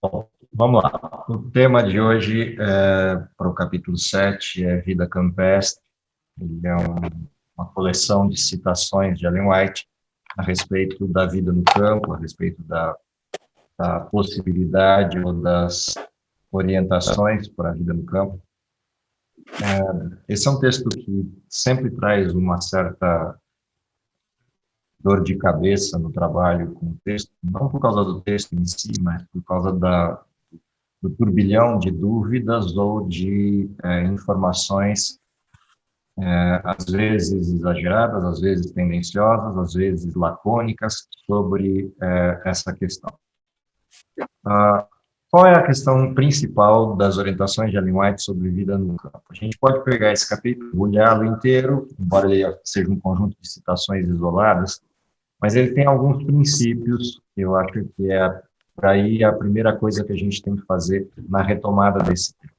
Bom, vamos lá. O tema de hoje, para o capítulo 7, é Vida Campestre. Ele é uma coleção de citações de Ellen White a respeito da vida no campo, a respeito da possibilidade ou das orientações para a vida no campo. Esse é um texto que sempre traz uma certa dor de cabeça no trabalho com o texto, não por causa do texto em si, mas por causa do turbilhão de dúvidas ou de informações, às vezes exageradas, às vezes tendenciosas, às vezes lacônicas, sobre essa questão. Qual é a questão principal das orientações de Ellen White sobre vida no campo? A gente pode pegar esse capítulo, olhá-lo inteiro, embora ele seja um conjunto de citações isoladas, mas ele tem alguns princípios que eu acho que é por aí a primeira coisa que a gente tem que fazer na retomada desse tema.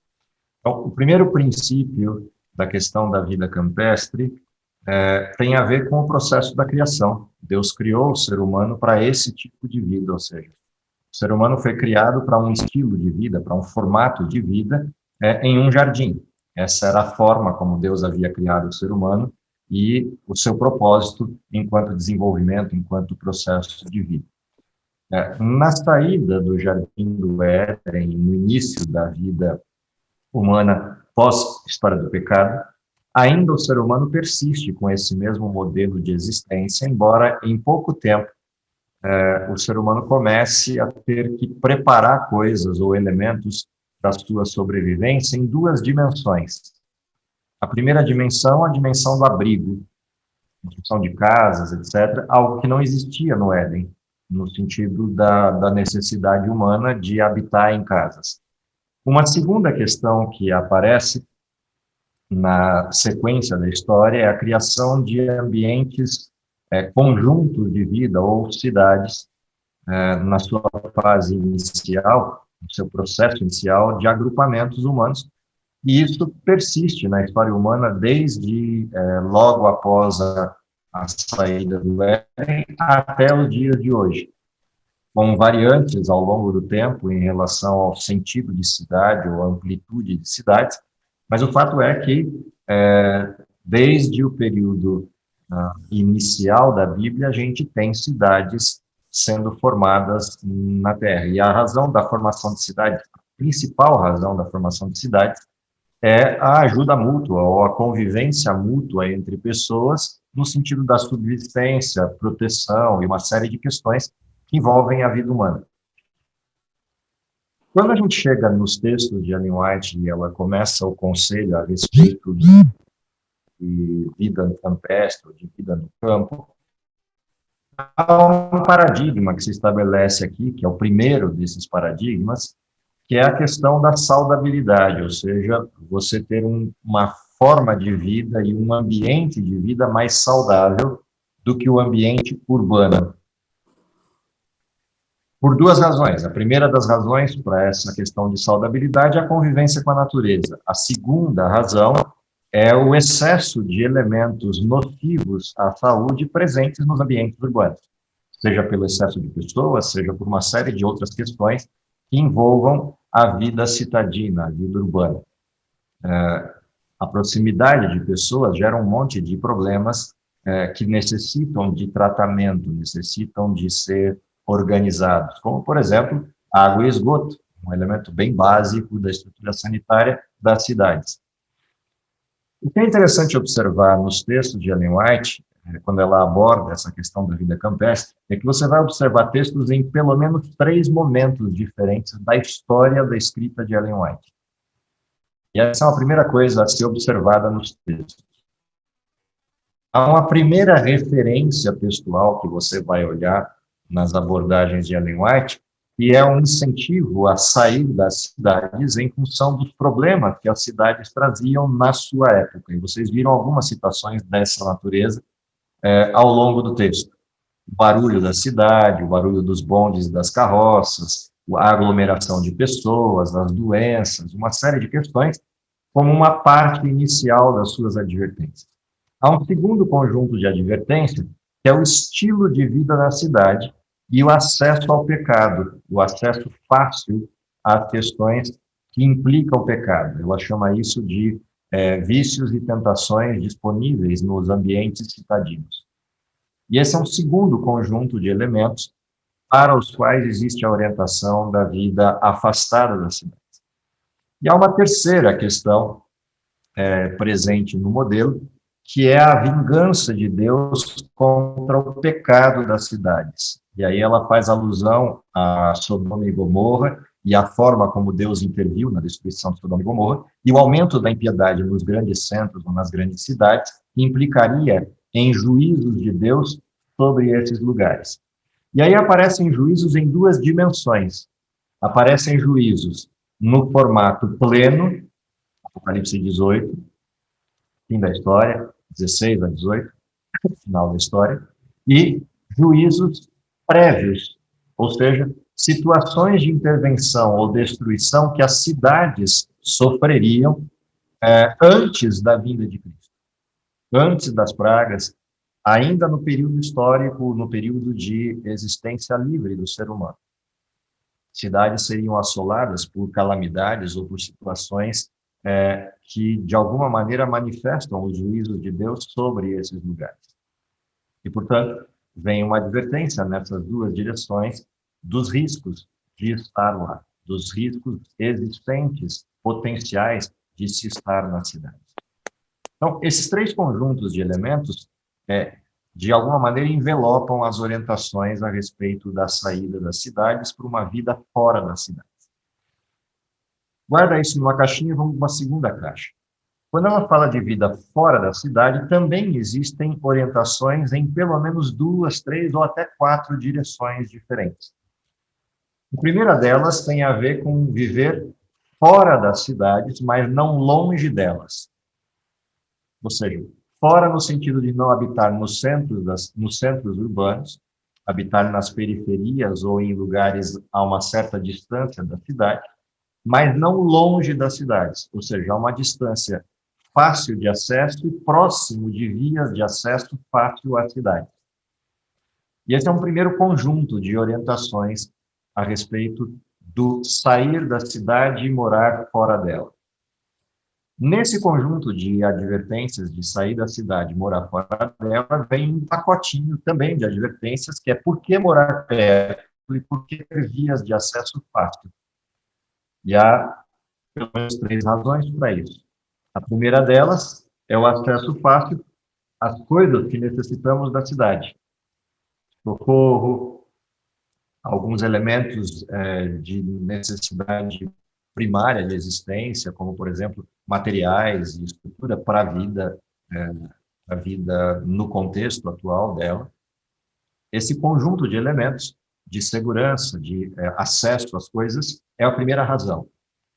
Então, o primeiro princípio da questão da vida campestre tem a ver com o processo da criação. Deus criou o ser humano para esse tipo de vida, ou seja, o ser humano foi criado para um estilo de vida, para um formato de vida em um jardim. Essa era a forma como Deus havia criado o ser humano e o seu propósito enquanto desenvolvimento, enquanto processo de vida. Na saída do jardim do Éden, no início da vida humana pós-história do pecado, ainda o ser humano persiste com esse mesmo modelo de existência, embora em pouco tempo o ser humano comece a ter que preparar coisas ou elementos da sua sobrevivência em duas dimensões. A primeira dimensão, a dimensão do abrigo, construção de casas, etc., algo que não existia no Éden, no sentido da necessidade humana de habitar em casas. Uma segunda questão que aparece na sequência da história é a criação de ambientes, conjuntos de vida ou cidades, na sua fase inicial, no seu processo inicial de agrupamentos humanos, e isso persiste na história humana desde logo após a saída do Éden até os dias de hoje, com variantes ao longo do tempo em relação ao sentido de cidade ou amplitude de cidades, mas o fato é que, desde o período inicial da Bíblia, a gente tem cidades sendo formadas na Terra. E a razão da formação de cidades, a principal razão da formação de cidades, é a ajuda mútua ou a convivência mútua entre pessoas no sentido da subsistência, proteção e uma série de questões que envolvem a vida humana. Quando a gente chega nos textos de Ellen White e ela começa o conselho a respeito de vida campestre, de vida no campo, há um paradigma que se estabelece aqui, que é o primeiro desses paradigmas, que é a questão da saudabilidade, ou seja, você ter uma forma de vida e um ambiente de vida mais saudável do que o ambiente urbano. Por duas razões. A primeira das razões para essa questão de saudabilidade é a convivência com a natureza. A segunda razão é o excesso de elementos nocivos à saúde presentes nos ambientes urbanos, seja pelo excesso de pessoas, seja por uma série de outras questões que envolvam a vida citadina, a vida urbana. A proximidade de pessoas gera um monte de problemas que necessitam de tratamento, necessitam de ser organizados, como, por exemplo, água e esgoto, um elemento bem básico da estrutura sanitária das cidades. O que é interessante observar nos textos de Ellen White, quando ela aborda essa questão da vida campestre, é que você vai observar textos em pelo menos 3 momentos diferentes da história da escrita de Ellen White. E essa é uma primeira coisa a ser observada nos textos. Há uma primeira referência textual que você vai olhar nas abordagens de Ellen White, que é um incentivo a sair das cidades em função dos problemas que as cidades traziam na sua época. E vocês viram algumas citações dessa natureza ao longo do texto. O barulho da cidade, o barulho dos bondes e das carroças, a aglomeração de pessoas, as doenças, uma série de questões, como uma parte inicial das suas advertências. Há um segundo conjunto de advertências, que é o estilo de vida da cidade, e o acesso ao pecado, o acesso fácil às questões que implicam o pecado. Ela chama isso de vícios e tentações disponíveis nos ambientes citadinos. E esse é um segundo conjunto de elementos para os quais existe a orientação da vida afastada da cidade. E há uma terceira questão presente no modelo, que é a vingança de Deus contra o pecado das cidades. E aí ela faz alusão a Sodoma e Gomorra e a forma como Deus interviu na destruição de Sodoma e Gomorra, e o aumento da impiedade nos grandes centros ou nas grandes cidades implicaria em juízos de Deus sobre esses lugares. E aí aparecem juízos em duas dimensões. Aparecem juízos no formato pleno, Apocalipse 18, fim da história, 16 a 18, final da história, e juízos prévios, ou seja, situações de intervenção ou destruição que as cidades sofreriam antes da vinda de Cristo, antes das pragas, ainda no período histórico, no período de existência livre do ser humano. Cidades seriam assoladas por calamidades ou por situações que, de alguma maneira, manifestam os juízos de Deus sobre esses lugares. E, portanto, vem uma advertência nessas duas direções dos riscos de estar lá, dos riscos existentes, potenciais, de se estar na cidade. Então, esses três conjuntos de elementos, de alguma maneira, envelopam as orientações a respeito da saída das cidades para uma vida fora da cidade. Guarda isso numa caixinha e vamos para uma segunda caixa. Quando ela fala de vida fora da cidade, também existem orientações em pelo menos 2, 3 ou até 4 direções diferentes. A primeira delas tem a ver com viver fora das cidades, mas não longe delas. Ou seja, fora no sentido de não habitar nos centros urbanos, habitar nas periferias ou em lugares a uma certa distância da cidade, mas não longe das cidades, ou seja, a uma distância fácil de acesso e próximo de vias de acesso fácil à cidade. E esse é um primeiro conjunto de orientações a respeito do sair da cidade e morar fora dela. Nesse conjunto de advertências de sair da cidade e morar fora dela, vem um pacotinho também de advertências, que é por que morar perto e por que ter vias de acesso fácil. E há pelo menos 3 razões para isso. A primeira delas é o acesso fácil às coisas que necessitamos da cidade. Socorro, alguns elementos de necessidade primária de existência, como, por exemplo, materiais e estrutura para a vida no contexto atual dela. Esse conjunto de elementos de segurança, de acesso às coisas, é a primeira razão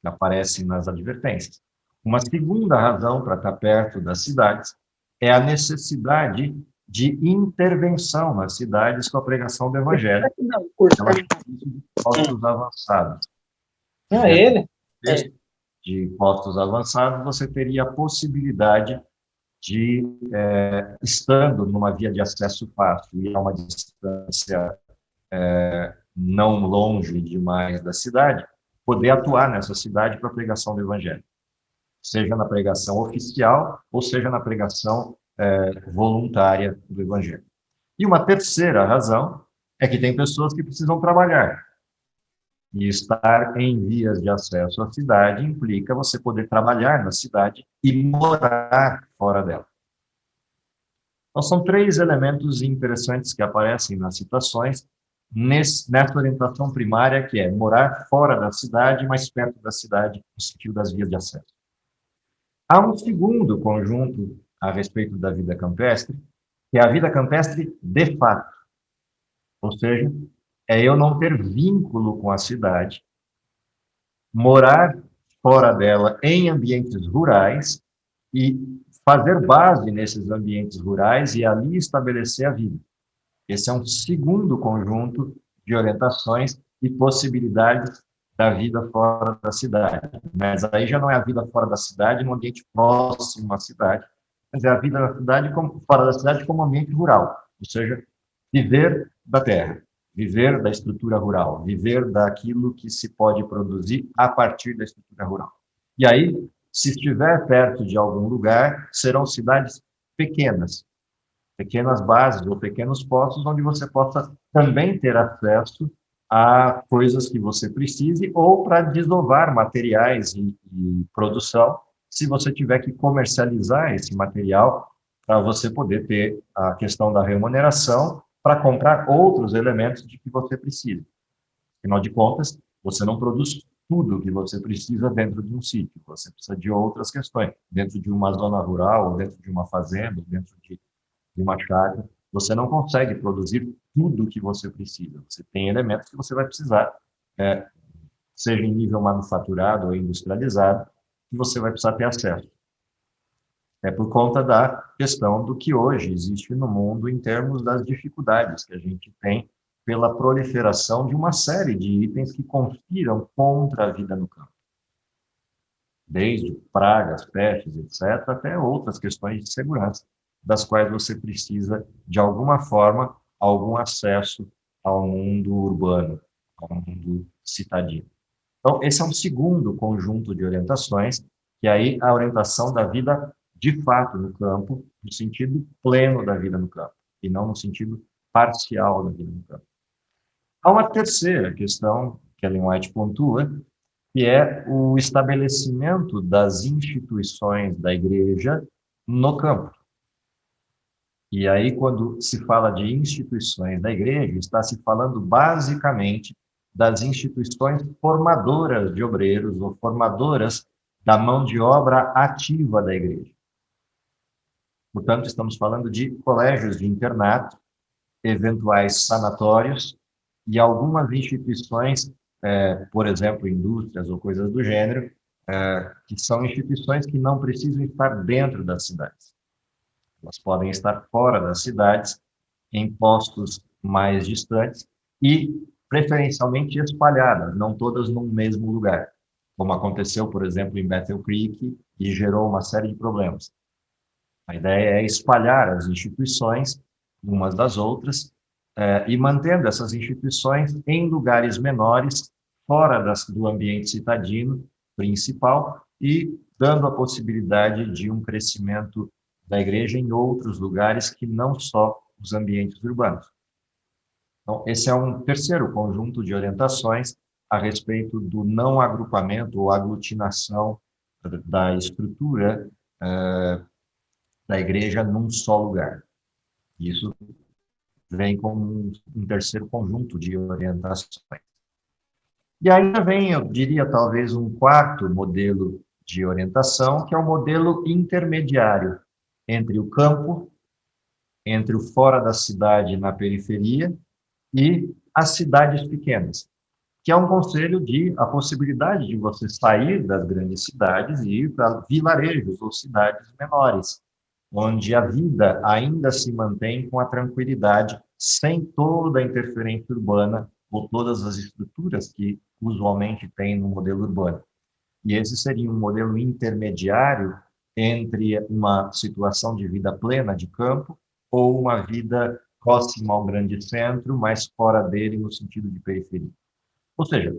que aparece nas advertências. Uma segunda razão para estar perto das cidades é a necessidade de intervenção nas cidades com a pregação do Evangelho. Ela de postos avançados. De postos avançados, você teria a possibilidade de, estando numa via de acesso fácil e a uma distância não longe demais da cidade, poder atuar nessa cidade para a pregação do Evangelho, seja na pregação oficial ou seja na pregação voluntária do Evangelho. E uma terceira razão é que tem pessoas que precisam trabalhar. E estar em vias de acesso à cidade implica você poder trabalhar na cidade e morar fora dela. Então, são 3 elementos interessantes que aparecem nas citações nessa orientação primária, que é morar fora da cidade, mais perto da cidade, no sentido das vias de acesso. Há um segundo conjunto a respeito da vida campestre, que é a vida campestre de fato. Ou seja, é eu não ter vínculo com a cidade, morar fora dela em ambientes rurais e fazer base nesses ambientes rurais e ali estabelecer a vida. Esse é um segundo conjunto de orientações e possibilidades da vida fora da cidade. Mas aí já não é a vida fora da cidade, no ambiente próximo à cidade, mas é a vida na cidade fora da cidade como ambiente rural, ou seja, viver da terra, viver da estrutura rural, viver daquilo que se pode produzir a partir da estrutura rural. E aí, se estiver perto de algum lugar, serão cidades pequenas, pequenas bases ou pequenos postos, onde você possa também ter acesso a coisas que você precise ou para desovar materiais e produção, se você tiver que comercializar esse material para você poder ter a questão da remuneração para comprar outros elementos de que você precisa. Afinal de contas, você não produz tudo que você precisa dentro de um sítio, você precisa de outras questões, dentro de uma zona rural, ou dentro de uma fazenda, ou dentro de uma chácara, você não consegue produzir tudo o que você precisa. Você tem elementos que você vai precisar, seja em nível manufaturado ou industrializado, que você vai precisar ter acesso. É por conta da questão do que hoje existe no mundo em termos das dificuldades que a gente tem pela proliferação de uma série de itens que conspiram contra a vida no campo. Desde pragas, pestes, etc., até outras questões de segurança, das quais você precisa, de alguma forma, algum acesso ao mundo urbano, ao mundo citadino. Então, esse é um segundo conjunto de orientações, que aí a orientação da vida de fato no campo, no sentido pleno da vida no campo, e não no sentido parcial da vida no campo. Há uma terceira questão que Ellen White pontua, que é o estabelecimento das instituições da igreja no campo. E aí, quando se fala de instituições da igreja, está se falando basicamente das instituições formadoras de obreiros ou formadoras da mão de obra ativa da igreja. Portanto, estamos falando de colégios de internato, eventuais sanatórios e algumas instituições, por exemplo, indústrias ou coisas do gênero, que são instituições que não precisam estar dentro das cidades. Elas podem estar fora das cidades, em postos mais distantes e, preferencialmente, espalhadas, não todas no mesmo lugar, como aconteceu, por exemplo, em Battle Creek e gerou uma série de problemas. A ideia é espalhar as instituições umas das outras e mantendo essas instituições em lugares menores, fora do ambiente citadino principal e dando a possibilidade de um crescimento da igreja em outros lugares que não só os ambientes urbanos. Então, esse é um terceiro conjunto de orientações a respeito do não agrupamento ou aglutinação da estrutura da igreja num só lugar. Isso vem como um terceiro conjunto de orientações. E ainda vem, eu diria, talvez um quarto modelo de orientação, que é o modelo intermediário entre o campo, entre o fora da cidade na periferia e as cidades pequenas, que é um conselho de a possibilidade de você sair das grandes cidades e ir para vilarejos ou cidades menores, onde a vida ainda se mantém com a tranquilidade, sem toda a interferência urbana ou todas as estruturas que usualmente tem no modelo urbano. E esse seria um modelo intermediário entre uma situação de vida plena de campo ou uma vida próxima ao grande centro, mas fora dele no sentido de periferia. Ou seja,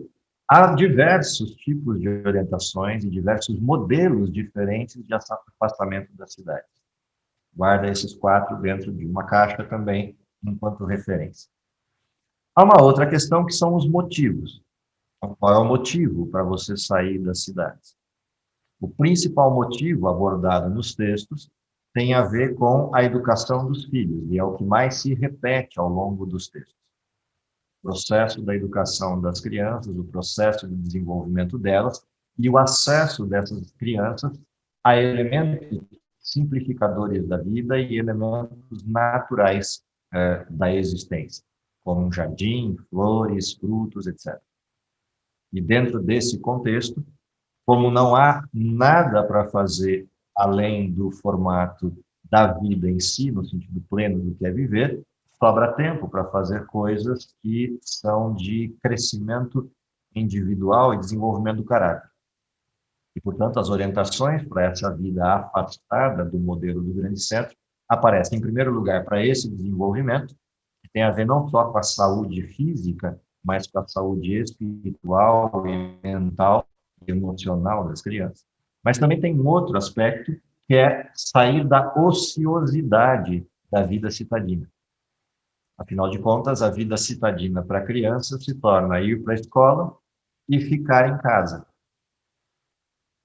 há diversos tipos de orientações e diversos modelos diferentes de afastamento da cidade. Guarda esses quatro dentro de uma caixa também, enquanto referência. Há uma outra questão que são os motivos. Qual é o motivo para você sair das cidades? O principal motivo abordado nos textos tem a ver com a educação dos filhos, e é o que mais se repete ao longo dos textos. O processo da educação das crianças, o processo de desenvolvimento delas e o acesso dessas crianças a elementos simplificadores da vida e elementos naturais da existência, como um jardim, flores, frutos, etc. E dentro desse contexto, como não há nada para fazer além do formato da vida em si, no sentido pleno do que é viver, sobra tempo para fazer coisas que são de crescimento individual e desenvolvimento do caráter. E, portanto, as orientações para essa vida afastada do modelo do grande centro aparecem, em primeiro lugar, para esse desenvolvimento, que tem a ver não só com a saúde física, mas com a saúde espiritual e mental e emocional das crianças. Mas também tem um outro aspecto, que é sair da ociosidade da vida citadina. Afinal de contas, a vida citadina para a criança se torna ir para a escola e ficar em casa.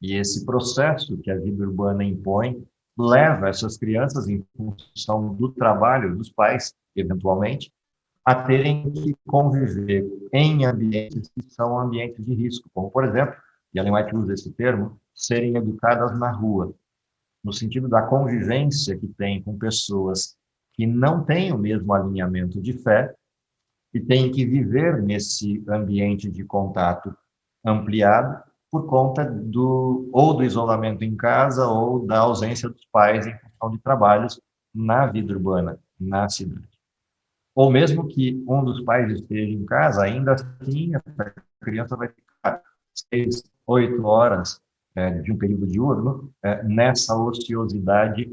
E esse processo que a vida urbana impõe leva essas crianças, em função do trabalho dos pais, eventualmente, a terem que conviver em ambientes que são ambientes de risco, como, por exemplo, e a Ellen White usa esse termo, serem educadas na rua, no sentido da convivência que tem com pessoas que não têm o mesmo alinhamento de fé e têm que viver nesse ambiente de contato ampliado por conta ou do isolamento em casa ou da ausência dos pais em função de trabalhos na vida urbana, na cidade. Ou mesmo que um dos pais esteja em casa, ainda assim a criança vai ficar 6, 8 horas de um período diurno nessa ociosidade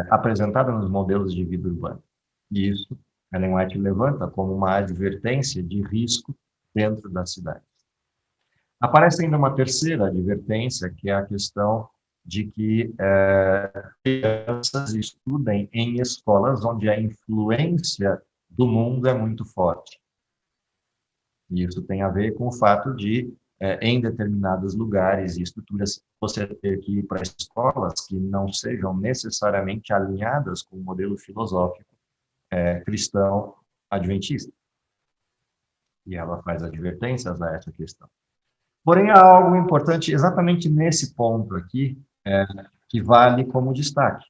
apresentada nos modelos de vida urbana. E isso Ellen White levanta como uma advertência de risco dentro da cidade. Aparece ainda uma terceira advertência, que é a questão de que crianças estudem em escolas onde a influência do mundo é muito forte. E isso tem a ver com o fato de, em determinados lugares e estruturas, você ter que ir para escolas que não sejam necessariamente alinhadas com o modelo filosófico cristão adventista. E ela faz advertências a essa questão. Porém, há algo importante exatamente nesse ponto aqui, que vale como destaque.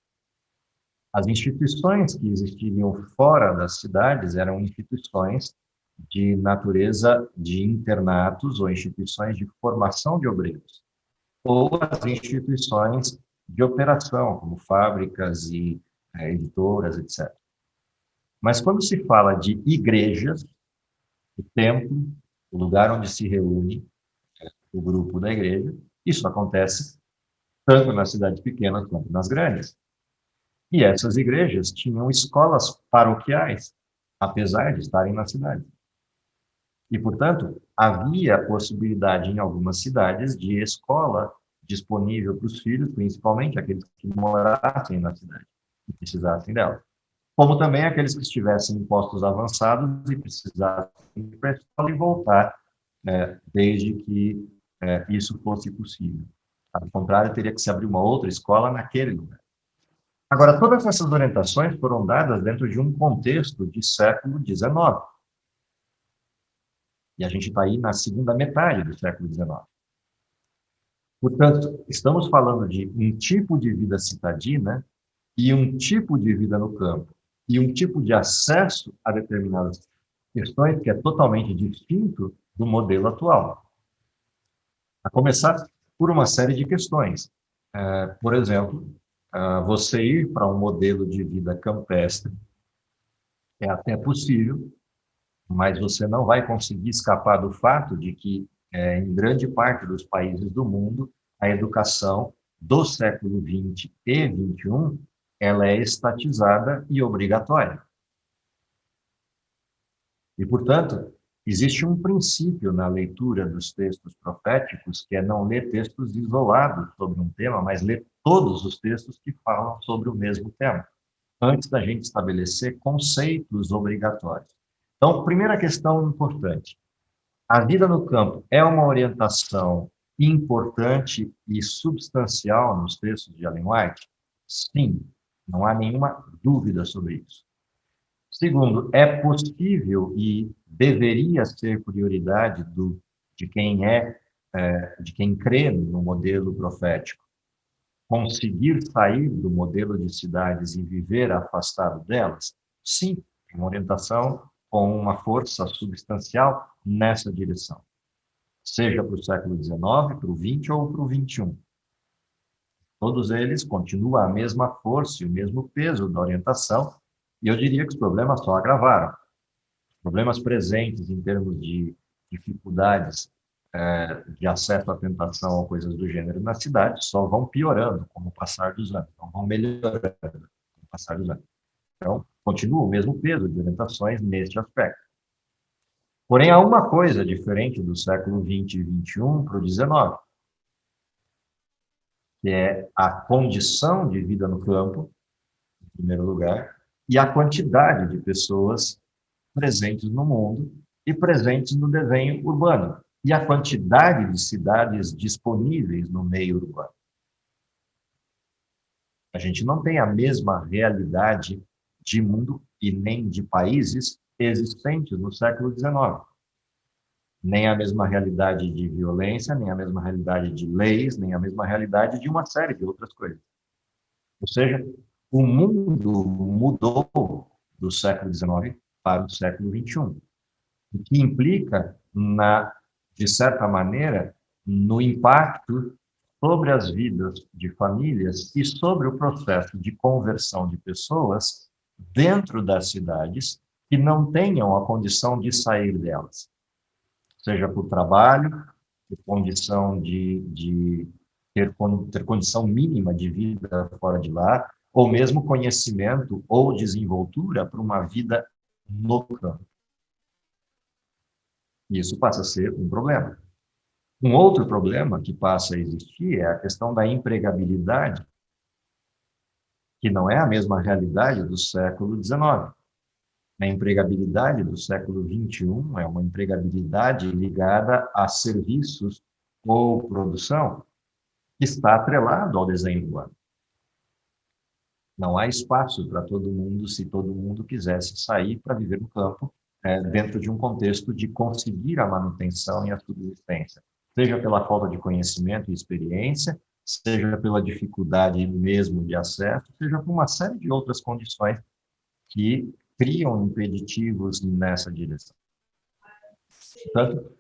As instituições que existiriam fora das cidades eram instituições de natureza de internatos ou instituições de formação de obreiros, ou as instituições de operação, como fábricas e editoras, etc. Mas quando se fala de igrejas, o templo, o lugar onde se reúne o grupo da igreja, isso acontece tanto nas cidades pequenas quanto nas grandes. E essas igrejas tinham escolas paroquiais, apesar de estarem na cidade. E, portanto, havia possibilidade em algumas cidades de escola disponível para os filhos, principalmente aqueles que morassem na cidade e precisassem dela. Como também aqueles que estivessem em postos avançados e precisassem ir para a escola e voltar, desde que isso fosse possível. Ao contrário, teria que se abrir uma outra escola naquele lugar. Agora, todas essas orientações foram dadas dentro de um contexto de século XIX. E a gente está aí na segunda metade do século XIX. Portanto, estamos falando de um tipo de vida citadina e um tipo de vida no campo, e um tipo de acesso a determinadas questões que é totalmente distinto do modelo atual. A começar por uma série de questões. Por exemplo, você ir para um modelo de vida campestre é até possível, mas você não vai conseguir escapar do fato de que, em grande parte dos países do mundo, a educação do século XX e XXI, ela é estatizada e obrigatória. E, portanto, existe um princípio na leitura dos textos proféticos, que é não ler textos isolados sobre um tema, mas ler todos os textos que falam sobre o mesmo tema, antes da gente estabelecer conceitos obrigatórios. Então, primeira questão importante. A vida no campo é uma orientação importante e substancial nos textos de Ellen White? Sim, não há nenhuma dúvida sobre isso. Segundo, é possível e deveria ser prioridade de quem de quem crê no modelo profético, conseguir sair do modelo de cidades e viver afastado delas? Sim, é uma orientação com uma força substancial nessa direção, seja para o século XIX, para o XX ou para o XXI. Todos eles continuam a mesma força e o mesmo peso da orientação, e eu diria que os problemas só agravaram. Problemas presentes em termos de dificuldades de acesso à tentação ou coisas do gênero na cidade só vão piorando com o passar dos anos, não vão melhorando com o passar dos anos. Então, Continua o mesmo peso de orientações neste aspecto. Porém, há uma coisa diferente do século XX e XXI para o XIX, que é a condição de vida no campo, em primeiro lugar, e a quantidade de pessoas presentes no mundo e presentes no desenho urbano, e a quantidade de cidades disponíveis no meio urbano. A gente não tem a mesma realidade de mundo e nem de países existentes no século XIX. Nem a mesma realidade de violência, nem a mesma realidade de leis, nem a mesma realidade de uma série de outras coisas. Ou seja, o mundo mudou do século XIX para o século XXI, o que implica, de certa maneira, no impacto sobre as vidas de famílias e sobre o processo de conversão de pessoas dentro das cidades que não tenham a condição de sair delas, seja por trabalho, por condição de ter condição mínima de vida fora de lá, ou mesmo conhecimento ou desenvoltura para uma vida no campo. Isso passa a ser um problema. Um outro problema que passa a existir é a questão da empregabilidade, que não é a mesma realidade do século XIX. A empregabilidade do século XXI é uma empregabilidade ligada a serviços ou produção que está atrelado ao desenho urbano. Não há espaço para todo mundo, se todo mundo quisesse sair para viver no campo, dentro de um contexto de conseguir a manutenção e a subsistência, seja pela falta de conhecimento e experiência, seja pela dificuldade mesmo de acesso, seja por uma série de outras condições que criam impeditivos nessa direção. Portanto,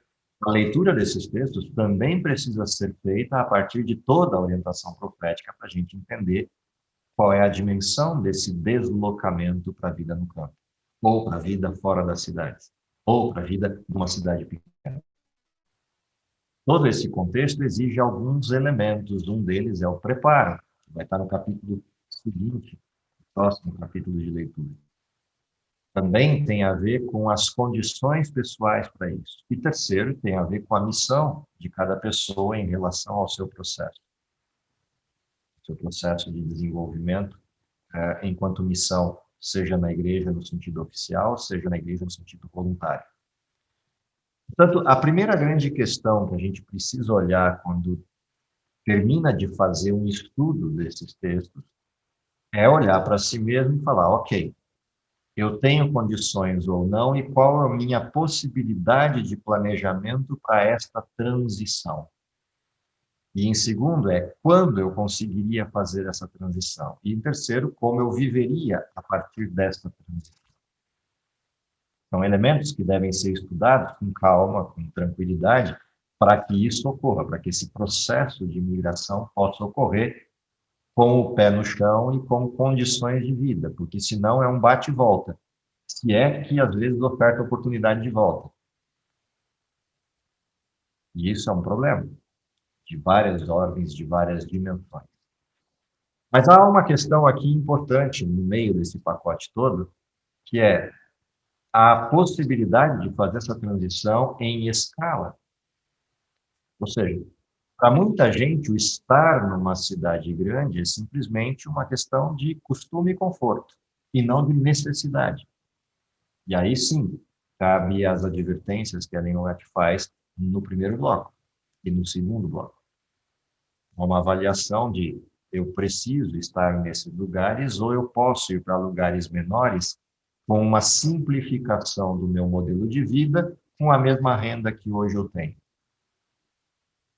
a leitura desses textos também precisa ser feita a partir de toda a orientação profética para a gente entender qual é a dimensão desse deslocamento para a vida no campo, ou para a vida fora das cidades, ou para a vida numa cidade pequena. Todo esse contexto exige alguns elementos, um deles é o preparo, que vai estar no capítulo seguinte, próximo capítulo de leitura. Também tem a ver com as condições pessoais para isso. E terceiro, tem a ver com a missão de cada pessoa em relação ao seu processo de desenvolvimento, enquanto missão, seja na igreja no sentido oficial, seja na igreja no sentido voluntário. Portanto, a primeira grande questão que a gente precisa olhar quando termina de fazer um estudo desses textos é olhar para si mesmo e falar, ok, eu tenho condições ou não, e qual é a minha possibilidade de planejamento para esta transição. E em segundo quando eu conseguiria fazer essa transição. E em terceiro, como eu viveria a partir desta transição. São elementos que devem ser estudados com calma, com tranquilidade, para que isso ocorra, para que esse processo de migração possa ocorrer com o pé no chão e com condições de vida, porque senão é um bate e volta, se é que às vezes oferta oportunidade de volta. E isso é um problema, de várias ordens, de várias dimensões. Mas há uma questão aqui importante no meio desse pacote todo, que é a possibilidade de fazer essa transição em escala. Ou seja, para muita gente, o estar numa cidade grande é simplesmente uma questão de costume e conforto, e não de necessidade. E aí sim, cabe as advertências que a Ellen White faz no primeiro bloco e no segundo bloco. Uma avaliação de eu preciso estar nesses lugares ou eu posso ir para lugares menores com uma simplificação do meu modelo de vida com a mesma renda que hoje eu tenho.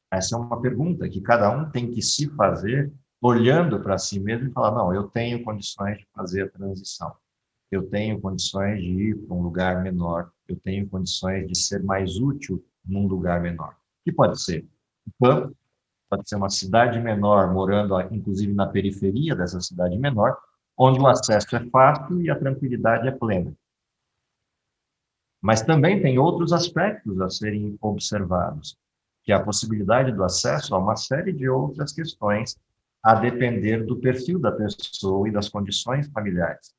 Essa é uma pergunta que cada um tem que se fazer olhando para si mesmo e falar, não, eu tenho condições de fazer a transição. Eu tenho condições de ir para um lugar menor. Eu tenho condições de ser mais útil num lugar menor. Que pode ser um campo, pode ser uma cidade menor, morando, inclusive, na periferia dessa cidade menor, onde o acesso é fácil e a tranquilidade é plena. Mas também tem outros aspectos a serem observados, que é a possibilidade do acesso a uma série de outras questões, a depender do perfil da pessoa e das condições familiares.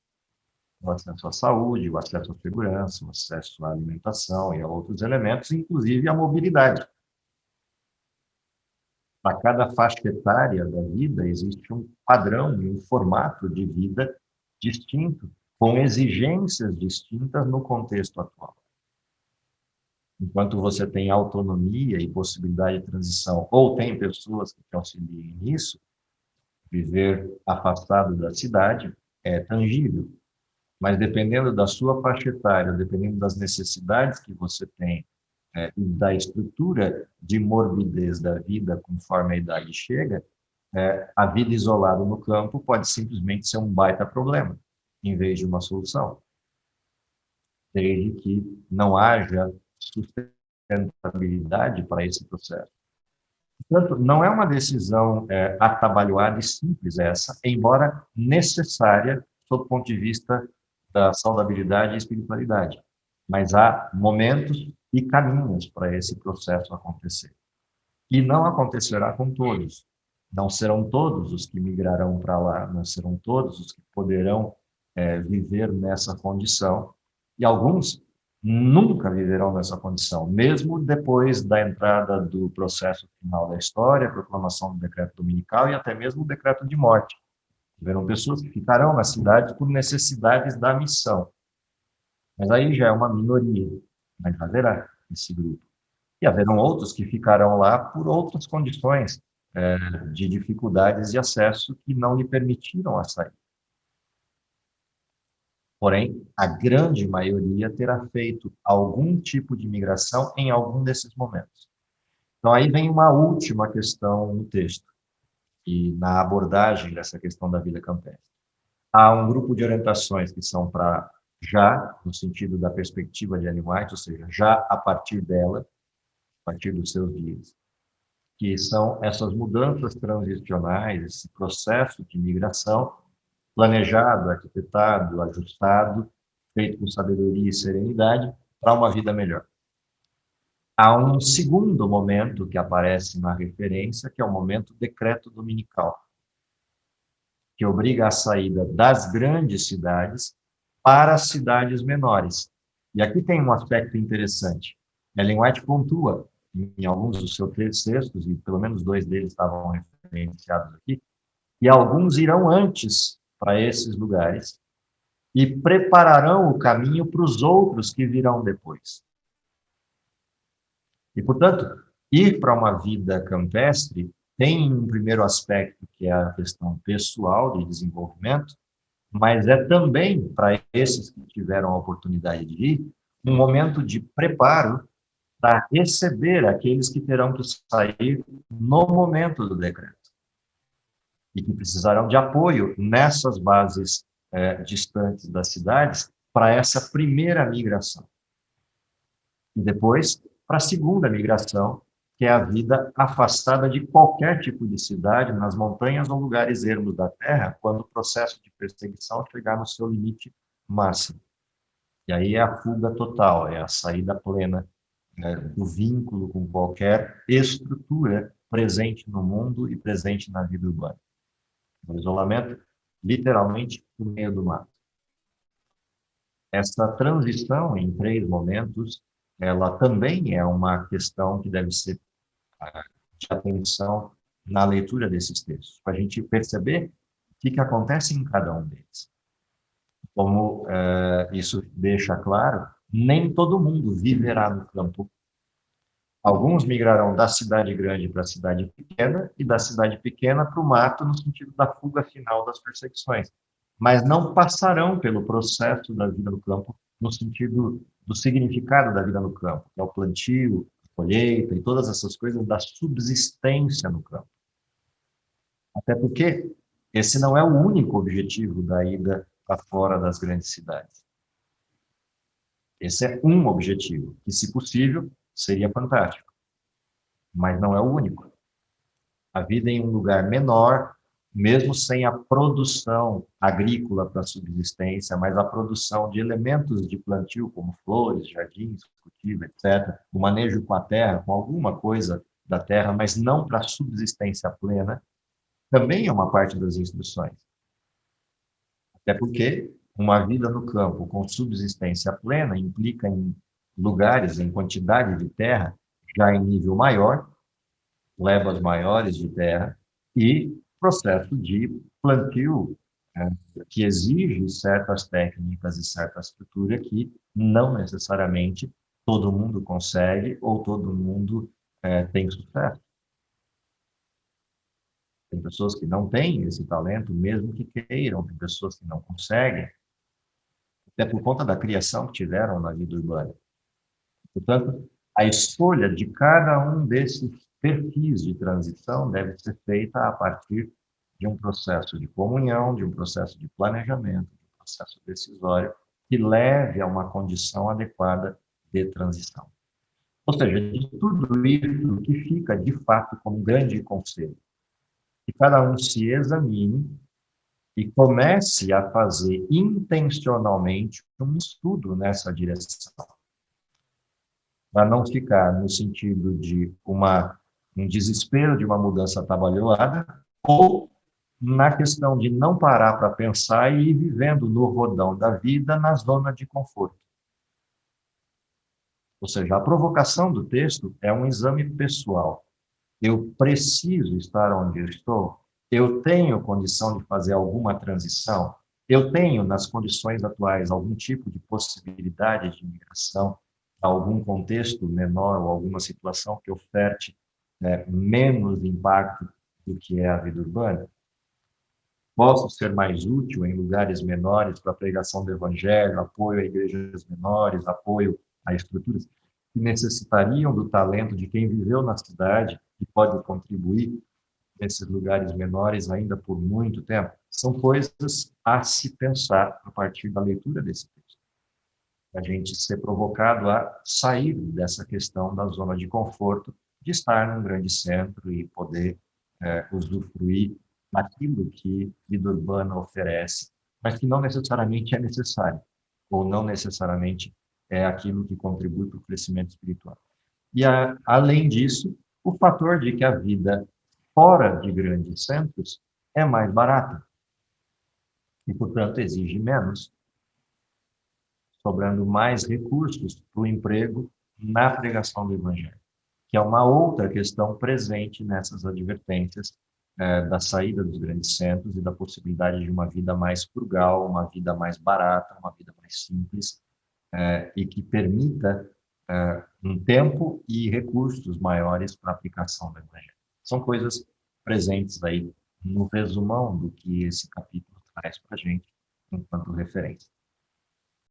o acesso à saúde, o acesso à segurança, o acesso à alimentação e a outros elementos, inclusive a mobilidade. Para cada faixa etária da vida, existe um padrão e um formato de vida distinto, com exigências distintas no contexto atual. Enquanto você tem autonomia e possibilidade de transição, ou tem pessoas que te auxiliem nisso, viver afastado da cidade é tangível. Mas dependendo da sua faixa etária, dependendo das necessidades que você tem, e da estrutura de morbidez da vida conforme a idade chega, a vida isolada no campo pode simplesmente ser um baita problema, em vez de uma solução, desde que não haja sustentabilidade para esse processo. Portanto, não é uma decisão atabalhoada e simples essa, embora necessária sob o ponto de vista da saudabilidade e espiritualidade. Mas há momentos e caminhos para esse processo acontecer. E não acontecerá com todos. Não serão todos os que migrarão para lá, não serão todos os que poderão viver nessa condição. E alguns nunca viverão nessa condição, mesmo depois da entrada do processo final da história, a proclamação do decreto dominical e até mesmo o decreto de morte. Haverão pessoas que ficarão na cidade por necessidades da missão. Mas aí já é uma minoria, mas haverá esse grupo. E haverão outros que ficarão lá por outras condições de dificuldades de acesso que não lhe permitiram a sair. Porém, a grande maioria terá feito algum tipo de migração em algum desses momentos. Então, aí vem uma última questão no texto, e na abordagem dessa questão da vida campestre. Há um grupo de orientações que são para já, no sentido da perspectiva de Ellen White, ou seja, já a partir dela, a partir dos seus dias, que são essas mudanças transicionais, esse processo de migração planejado, arquitetado, ajustado, feito com sabedoria e serenidade, para uma vida melhor. Há um segundo momento que aparece na referência, que é o momento decreto dominical, que obriga a saída das grandes cidades para as cidades menores. E aqui tem um aspecto interessante. Ellen White pontua, em alguns dos seus textos, e pelo menos 2 deles estavam referenciados aqui, e alguns irão antes para esses lugares e prepararão o caminho para os outros que virão depois. E, portanto, ir para uma vida campestre tem um primeiro aspecto, que é a questão pessoal de desenvolvimento, mas é também, para esses que tiveram a oportunidade de ir, um momento de preparo para receber aqueles que terão que sair no momento do decreto e que precisarão de apoio nessas bases distantes das cidades para essa primeira migração. E depois, para a segunda migração, que é a vida afastada de qualquer tipo de cidade, nas montanhas ou lugares ermos da terra, quando o processo de perseguição chegar no seu limite máximo. E aí é a fuga total, é a saída plena, né, do vínculo com qualquer estrutura presente no mundo e presente na vida urbana. O isolamento, literalmente, no meio do mato. Essa transição em 3 momentos, ela também é uma questão que deve ser de atenção na leitura desses textos, para a gente perceber o que acontece em cada um deles. Como isso deixa claro, nem todo mundo viverá no campo. Alguns migrarão da cidade grande para a cidade pequena e da cidade pequena para o mato, no sentido da fuga final das perseguições. Mas não passarão pelo processo da vida no campo, no sentido do significado da vida no campo, que é o plantio, a colheita e todas essas coisas da subsistência no campo. Até porque esse não é o único objetivo da ida para fora das grandes cidades. Esse é um objetivo, que, se possível, seria fantástico, mas não é o único. A vida em um lugar menor, mesmo sem a produção agrícola para subsistência, mas a produção de elementos de plantio, como flores, jardins, cultivo, etc., o manejo com a terra, com alguma coisa da terra, mas não para subsistência plena, também é uma parte das instruções. Até porque uma vida no campo com subsistência plena implica em lugares, em quantidade de terra, já em nível maior, lebas maiores de terra, e processo de plantio, né, que exige certas técnicas e certa estrutura que não necessariamente todo mundo consegue ou todo mundo tem sucesso. Tem pessoas que não têm esse talento, mesmo que queiram, tem pessoas que não conseguem, até por conta da criação que tiveram na vida urbana. Portanto, a escolha de cada um desses perfis de transição deve ser feita a partir de um processo de comunhão, de um processo de planejamento, de um processo decisório que leve a uma condição adequada de transição. Ou seja, de tudo isso que fica, de fato, como um grande conselho, que cada um se examine e comece a fazer intencionalmente um estudo nessa direção, para não ficar no sentido de um desespero de uma mudança atabalhoada, ou na questão de não parar para pensar e ir vivendo no rodão da vida na zona de conforto. Ou seja, a provocação do texto é um exame pessoal. Eu preciso estar onde eu estou? Eu tenho condição de fazer alguma transição? Eu tenho, nas condições atuais, algum tipo de possibilidade de migração a algum contexto menor ou alguma situação que oferte menos impacto do que é a vida urbana? Posso ser mais útil em lugares menores para a pregação do evangelho, apoio a igrejas menores, apoio a estruturas que necessitariam do talento de quem viveu na cidade e pode contribuir nesses lugares menores ainda por muito tempo? São coisas a se pensar a partir da leitura desse texto. A gente ser provocado a sair dessa questão da zona de conforto, de estar num grande centro e poder usufruir daquilo que vida urbana oferece, mas que não necessariamente é necessário, ou não necessariamente é aquilo que contribui para o crescimento espiritual. E, além disso, o fator de que a vida fora de grandes centros é mais barata e, portanto, exige menos, sobrando mais recursos para o emprego na pregação do Evangelho, que é uma outra questão presente nessas advertências da saída dos grandes centros e da possibilidade de uma vida mais frugal, uma vida mais barata, uma vida mais simples, e que permita um tempo e recursos maiores para a aplicação do Evangelho. São coisas presentes aí no resumão do que esse capítulo traz para a gente enquanto referência.